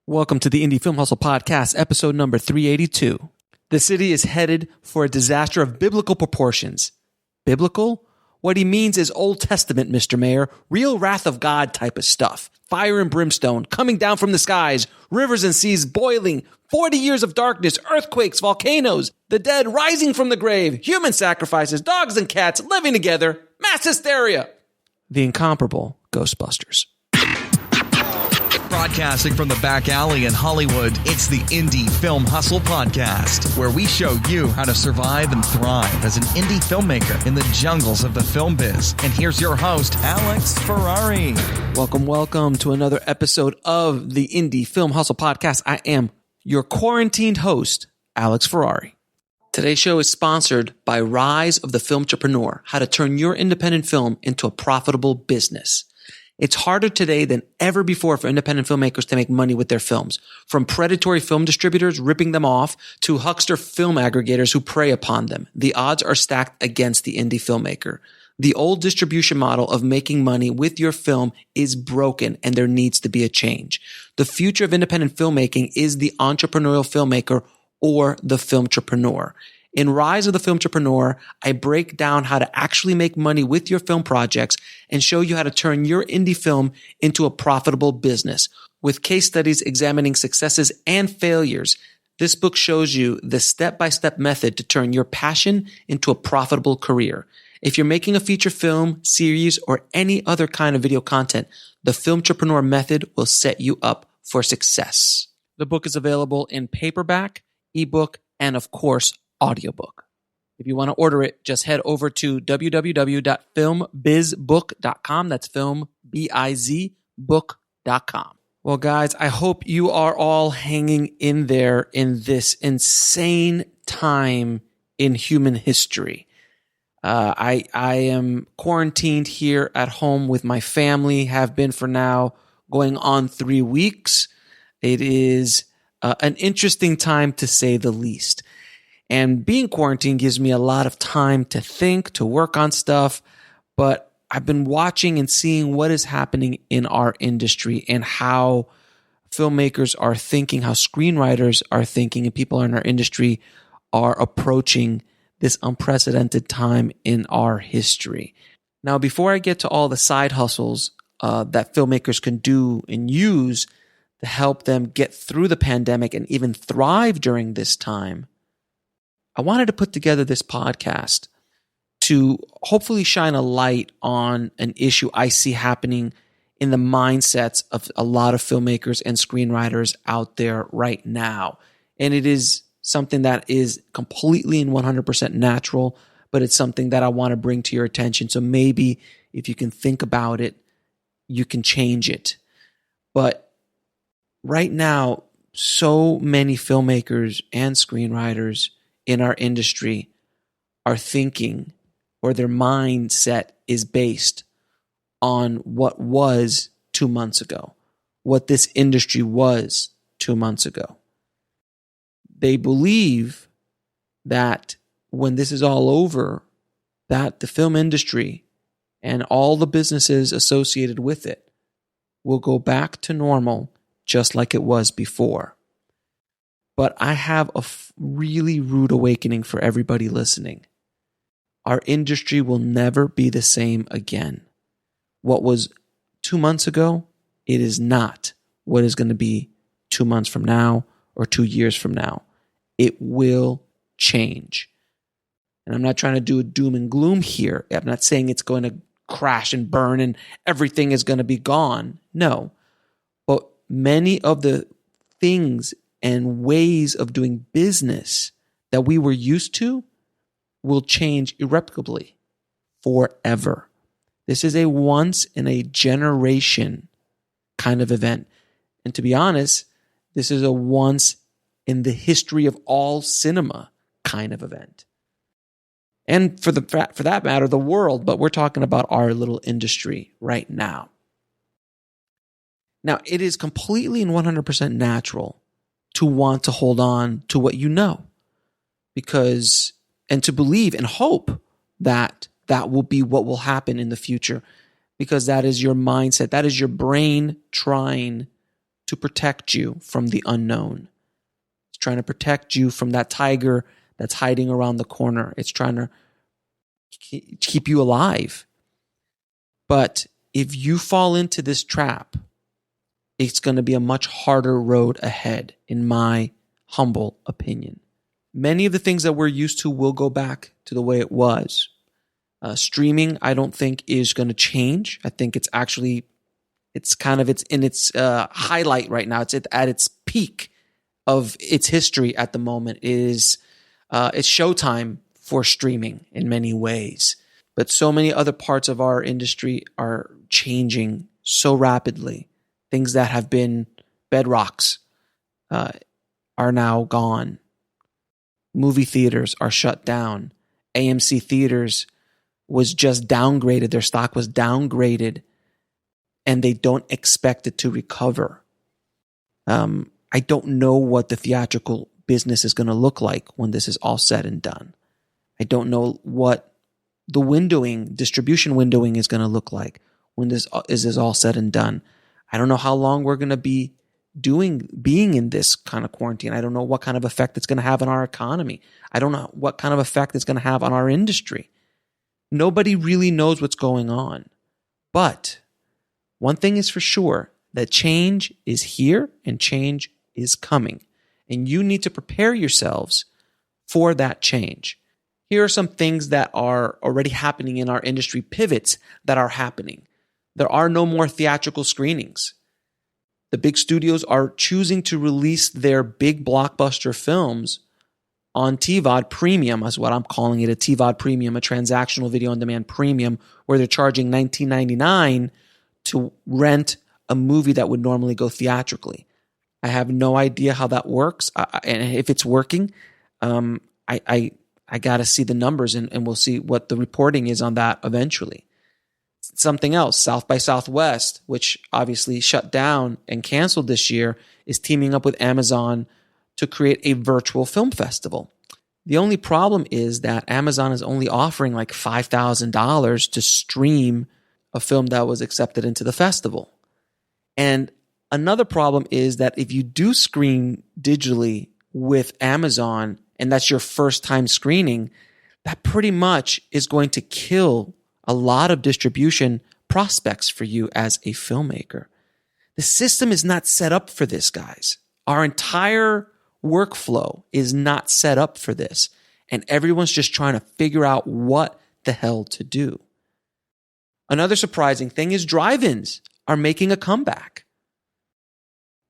Welcome to the Indie Film Hustle Podcast, episode number 382. The city is headed for a disaster of biblical proportions. Biblical? What he means is Old Testament, Mr. Mayor. Real wrath of God type of stuff. Fire and brimstone coming down from the skies, rivers and seas boiling, 40 years of darkness, earthquakes, volcanoes, the dead rising from the grave, human sacrifices, dogs and cats living together, mass hysteria. The incomparable Ghostbusters. Broadcasting from the back alley in Hollywood, it's the Indie Film Hustle Podcast, where we show you how to survive and thrive as an indie filmmaker in the jungles of the film biz. And here's your host, Alex Ferrari. Welcome to another episode of the Indie Film Hustle Podcast. I am your quarantined host, Alex Ferrari. Today's show is sponsored by Rise of the Filmtrepreneur, how to turn your independent film into a profitable business. It's harder today than ever before for independent filmmakers to make money with their films. From predatory film distributors ripping them off to huckster film aggregators who prey upon them. The odds are stacked against the indie filmmaker. The old distribution model of making money with your film is broken and there needs to be a change. The future of independent filmmaking is the entrepreneurial filmmaker or the filmtrepreneur. In Rise of the Filmtrepreneur, I break down how to actually make money with your film projects and show you how to turn your indie film into a profitable business. With case studies examining successes and failures, this book shows you the step-by-step method to turn your passion into a profitable career. If you're making a feature film, series, or any other kind of video content, the Filmtrepreneur method will set you up for success. The book is available in paperback, ebook, and of course, audiobook. If you want to order it, just head over to www.filmbizbook.com. That's filmbizbook.com. Well, guys, I hope you are all hanging in there in this insane time in human history. I am quarantined here at home with my family, have been for now going on 3 weeks. It is an interesting time to say the least. And being quarantined gives me a lot of time to think, to work on stuff. But I've been watching and seeing what is happening in our industry and how filmmakers are thinking, how screenwriters are thinking, and people in our industry are approaching this unprecedented time in our history. Now, before I get to all the side hustles that filmmakers can do and use to help them get through the pandemic and even thrive during this time, I wanted to put together this podcast to hopefully shine a light on an issue I see happening in the mindsets of a lot of filmmakers and screenwriters out there right now. And it is something that is completely and 100% natural, but it's something that I want to bring to your attention. So maybe if you can think about it, you can change it. But right now, so many filmmakers and screenwriters in our industry are thinking, or their mindset is based on what was 2 months ago, what this industry was 2 months ago. They believe that when this is all over, that the film industry and all the businesses associated with it will go back to normal just like it was before. But I have a really rude awakening for everybody listening. Our industry will never be the same again. What was 2 months ago, it is not what is going to be 2 months from now or 2 years from now. It will change. And I'm not trying to do a doom and gloom here. I'm not saying it's going to crash and burn and everything is going to be gone. No. But many of the things and ways of doing business that we were used to will change irrevocably forever. This is a once in a generation kind of event. And to be honest, this is a once in the history of all cinema kind of event. And for that matter, the world, but we're talking about our little industry right now. Now, it is completely and 100% natural to want to hold on to what you know, and to believe and hope that that will be what will happen in the future, because that is your mindset. That is your brain trying to protect you from the unknown. It's trying to protect you from that tiger that's hiding around the corner. It's trying to keep you alive. But if you fall into this trap, it's going to be a much harder road ahead, in my humble opinion. Many of the things that we're used to will go back to the way it was. Streaming, I don't think is going to change. I think it's in its highlight right now. It's at its peak of its history at the moment. It's showtime for streaming in many ways. But so many other parts of our industry are changing so rapidly. Things that have been bedrocks are now gone. Movie theaters are shut down. AMC theaters was just downgraded. Their stock was downgraded, and they don't expect it to recover. I don't know what the theatrical business is going to look like when this is all said and done. I don't know what the distribution windowing is going to look like when this is all said and done. I don't know how long we're going to be being in this kind of quarantine. I don't know what kind of effect it's going to have on our economy. I don't know what kind of effect it's going to have on our industry. Nobody really knows what's going on. But one thing is for sure, that change is here and change is coming. And you need to prepare yourselves for that change. Here are some things that are already happening in our industry, pivots that are happening. There are no more theatrical screenings. The big studios are choosing to release their big blockbuster films on TVOD premium, is what I'm calling it, a TVOD premium, a transactional video on demand premium, where they're charging $19.99 to rent a movie that would normally go theatrically. I have no idea how that works, and if it's working, I got to see the numbers, and we'll see what the reporting is on that eventually. Something else, South by Southwest, which obviously shut down and canceled this year, is teaming up with Amazon to create a virtual film festival. The only problem is that Amazon is only offering like $5,000 to stream a film that was accepted into the festival. And another problem is that if you do screen digitally with Amazon, and that's your first time screening, that pretty much is going to kill a lot of distribution prospects for you as a filmmaker. The system is not set up for this, guys. Our entire workflow is not set up for this. And everyone's just trying to figure out what the hell to do. Another surprising thing is drive-ins are making a comeback.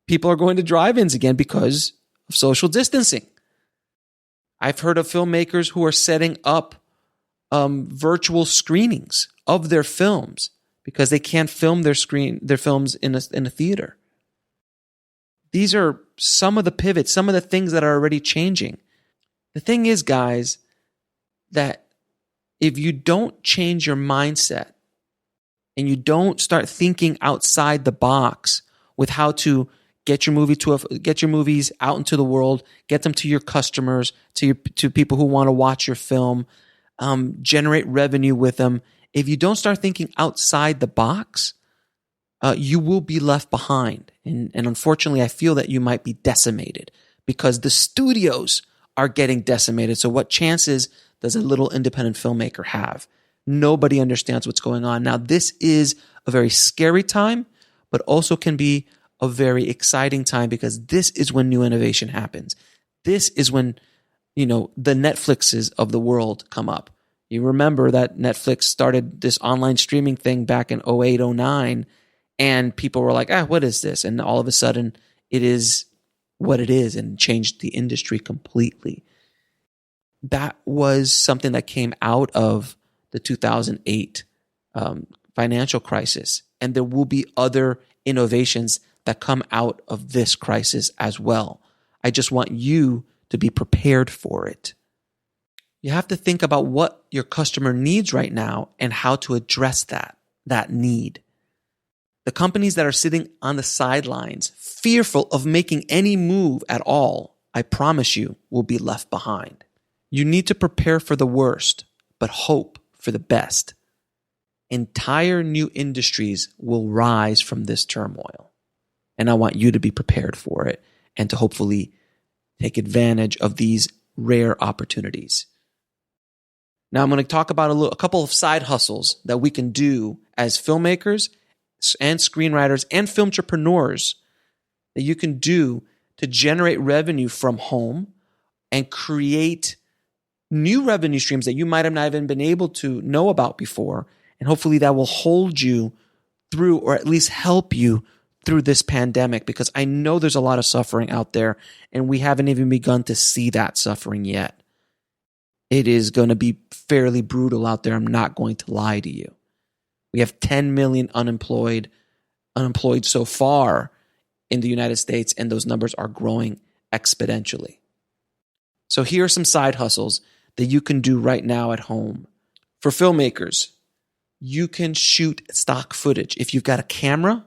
People are going to drive-ins again because of social distancing. I've heard of filmmakers who are setting up virtual screenings of their films because they can't film their films in a theater. These are some of the pivots, some of the things that are already changing. The thing is, guys, that if you don't change your mindset and you don't start thinking outside the box with how to get your movies out into the world, get them to your customers, to people who want to watch your film, generate revenue with them. If you don't start thinking outside the box, you will be left behind. And unfortunately, I feel that you might be decimated because the studios are getting decimated. So what chances does a little independent filmmaker have? Nobody understands what's going on. Now, this is a very scary time, but also can be a very exciting time because this is when new innovation happens. This is when, the Netflixes of the world come up. You remember that Netflix started this online streaming thing back in 2008, 2009, and people were like, what is this? And all of a sudden, it is what it is and changed the industry completely. That was something that came out of the 2008 financial crisis. And there will be other innovations that come out of this crisis as well. I just want you to be prepared for it. You have to think about what your customer needs right now and how to address that need. The companies that are sitting on the sidelines, fearful of making any move at all, I promise you, will be left behind. You need to prepare for the worst, but hope for the best. Entire new industries will rise from this turmoil. And I want you to be prepared for it and to hopefully take advantage of these rare opportunities. Now I'm going to talk about a couple of side hustles that we can do as filmmakers and screenwriters and filmtrepreneurs that you can do to generate revenue from home and create new revenue streams that you might have not even been able to know about before. And hopefully that will hold you through, or at least help you through this pandemic, because I know there's a lot of suffering out there and we haven't even begun to see that suffering yet. It is going to be fairly brutal out there. I'm not going to lie to you. We have 10 million unemployed so far in the United States, and those numbers are growing exponentially. So here are some side hustles that you can do right now at home. For filmmakers, you can shoot stock footage. If you've got a camera,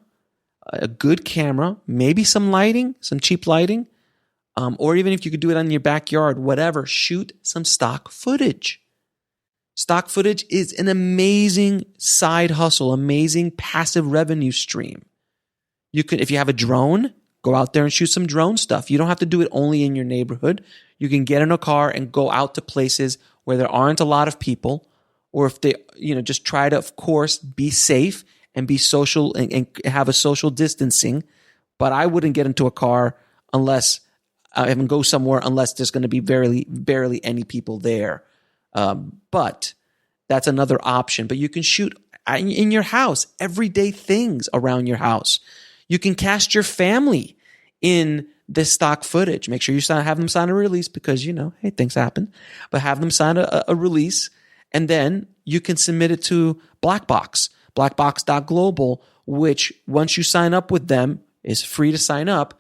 a good camera, maybe some lighting, some cheap lighting, or even if you could do it in your backyard, whatever, shoot some stock footage. Stock footage is an amazing side hustle, amazing passive revenue stream. You can, if you have a drone, go out there and shoot some drone stuff. You don't have to do it only in your neighborhood. You can get in a car and go out to places where there aren't a lot of people, or if they, just try to, of course, be safe and be social and have a social distancing. But I wouldn't get into a car unless and go somewhere unless there's going to be barely any people there. But that's another option. But you can shoot in your house, everyday things around your house. You can cast your family in this stock footage. Make sure you have them sign a release because, hey, things happen. But have them sign a release, and then you can submit it to blackbox.global, which once you sign up with them, is free to sign up.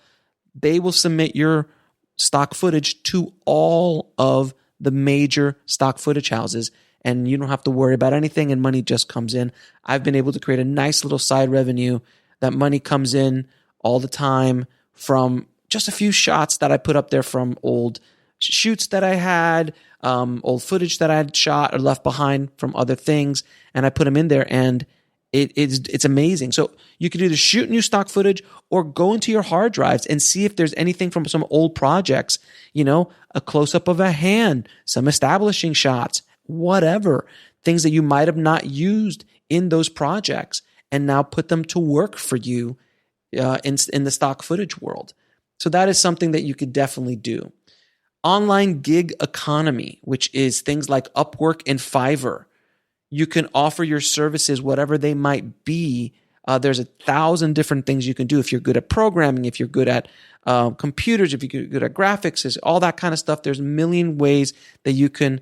They will submit your stock footage to all of the major stock footage houses, and you don't have to worry about anything, and money just comes in. I've been able to create a nice little side revenue. That money comes in all the time from just a few shots that I put up there from old shoots that I had, old footage that I had shot or left behind from other things, and I put them in there, and it's amazing. So you could either shoot new stock footage or go into your hard drives and see if there's anything from some old projects, a close-up of a hand, some establishing shots, whatever, things that you might have not used in those projects, and now put them to work for you in the stock footage world. So that is something that you could definitely do. Online gig economy, which is things like Upwork and Fiverr. You can offer your services, whatever they might be. There's 1,000 different things you can do. If you're good at programming, if you're good at computers, if you're good at graphics, all that kind of stuff. There's a million ways that you can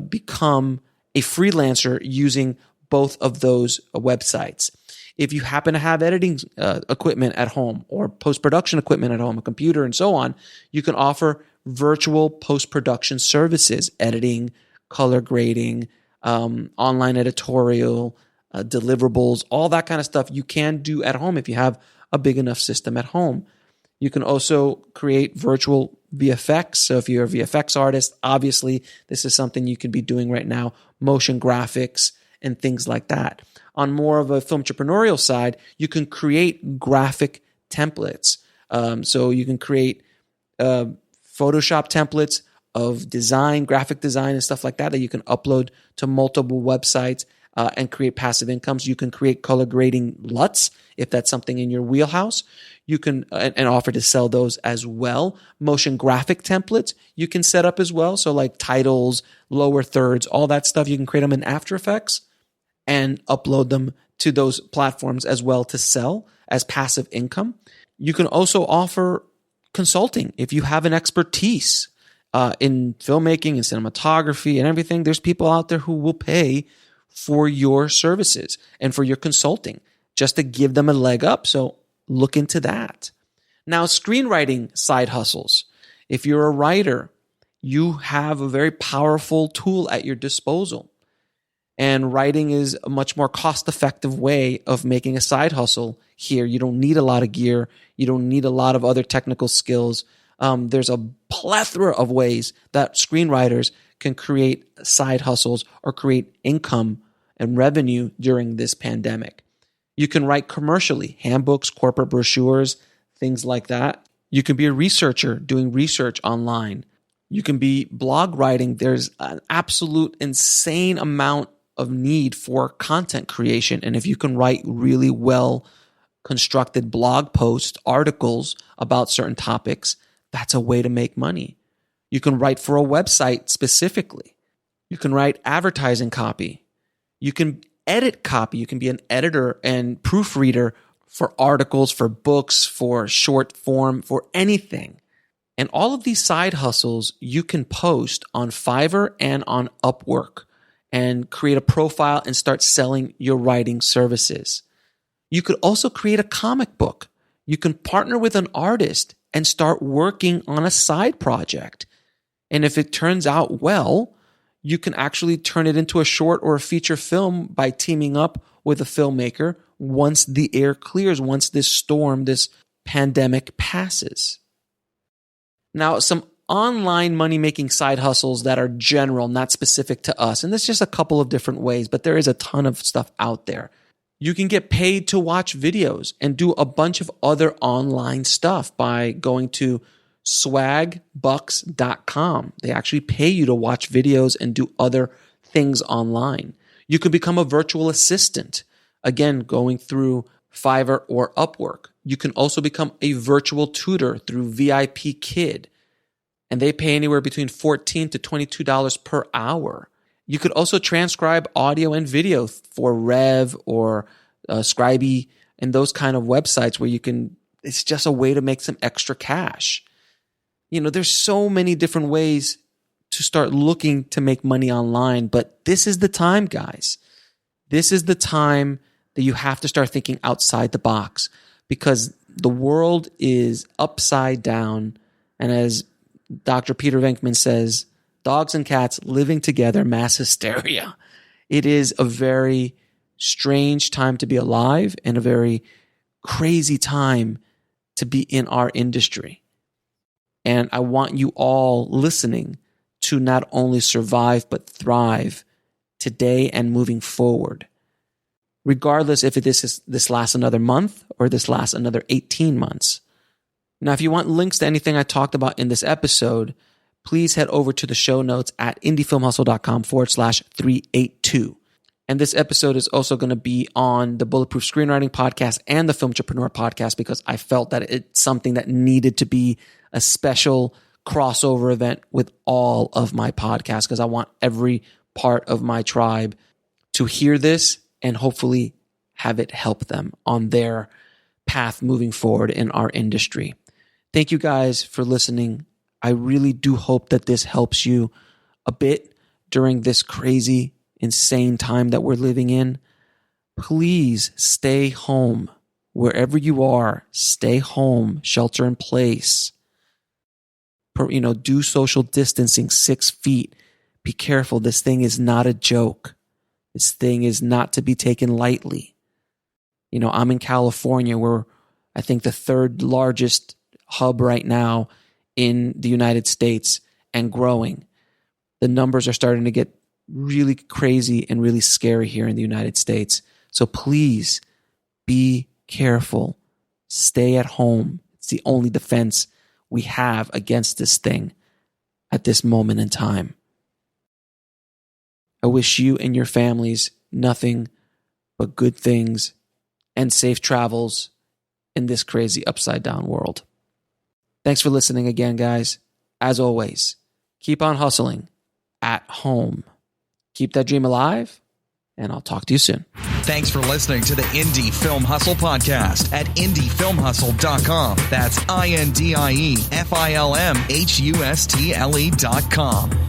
become a freelancer using both of those websites. If you happen to have editing equipment at home or post-production equipment at home, a computer and so on, you can offer virtual post-production services, editing, color grading, online editorial, deliverables, all that kind of stuff you can do at home if you have a big enough system at home. You can also create virtual VFX. So if you're a VFX artist, obviously this is something you could be doing right now, motion graphics and things like that. On more of a filmtrepreneurial side, you can create graphic templates. So you can create Photoshop templates of design, graphic design and stuff like that you can upload to multiple websites and create passive incomes. You can create color grading LUTs if that's something in your wheelhouse. You can and offer to sell those as well. Motion graphic templates you can set up as well. So like titles, lower thirds, all that stuff. You can create them in After Effects and upload them to those platforms as well to sell as passive income. You can also offer consulting if you have an expertise in filmmaking and cinematography and everything. There's people out there who will pay for your services and for your consulting just to give them a leg up. So look into that. Now, screenwriting side hustles. If you're a writer, you have a very powerful tool at your disposal. And writing is a much more cost-effective way of making a side hustle here. You don't need a lot of gear. You don't need a lot of other technical skills. There's a plethora of ways that screenwriters can create side hustles or create income and revenue during this pandemic. You can write commercially, handbooks, corporate brochures, things like that. You can be a researcher doing research online. You can be blog writing. There's an absolute insane amount of need for content creation. And if you can write really well constructed blog posts, articles about certain topics, that's a way to make money. You can write for a website specifically. You can write advertising copy. You can edit copy. You can be an editor and proofreader for articles, for books, for short form, for anything. And all of these side hustles you can post on Fiverr and on Upwork and create a profile and start selling your writing services. You could also create a comic book. You can partner with an artist and start working on a side project. And if it turns out well, you can actually turn it into a short or a feature film by teaming up with a filmmaker once the air clears, once this storm, this pandemic passes. Now, some online money-making side hustles that are general, not specific to us. And there's just a couple of different ways, but there is a ton of stuff out there. You can get paid to watch videos and do a bunch of other online stuff by going to swagbucks.com. They actually pay you to watch videos and do other things online. You can become a virtual assistant, again, going through Fiverr or Upwork. You can also become a virtual tutor through VIP Kid, and they pay anywhere between $14 to $22 per hour. You could also transcribe audio and video for Rev or Scribey and those kind of websites where you can, it's just a way to make some extra cash. You know, there's so many different ways to start looking to make money online, but this is the time, guys. This is the time that you have to start thinking outside the box because the world is upside down. And as Dr. Peter Venkman says, dogs and cats living together, mass hysteria. It is a very strange time to be alive and a very crazy time to be in our industry. And I want you all listening to not only survive, but thrive today and moving forward. Regardless if this lasts another month or this lasts another 18 months. Now, if you want links to anything I talked about in this episode, please head over to the show notes at indiefilmhustle.com/382. And this episode is also going to be on the Bulletproof Screenwriting Podcast and the Filmtrepreneur Podcast because I felt that it's something that needed to be a special crossover event with all of my podcasts because I want every part of my tribe to hear this and hopefully have it help them on their path moving forward in our industry. Thank you guys for listening. I really do hope that this helps you a bit during this crazy, insane time that we're living in. Please stay home. Wherever you are, stay home, shelter in place. Do social distancing, 6 feet. Be careful. This thing is not a joke. This thing is not to be taken lightly. I'm in California. We're, I think, the third largest hub right now in the United States and growing. The numbers are starting to get really crazy and really scary here in the United States. So please be careful. Stay at home. It's the only defense we have against this thing at this moment in time. I wish you and your families nothing but good things and safe travels in this crazy upside down world. Thanks for listening again, guys. As always, keep on hustling at home. Keep that dream alive, and I'll talk to you soon. Thanks for listening to the Indie Film Hustle podcast at indiefilmhustle.com. That's INDIEFILMHUSTLE.com.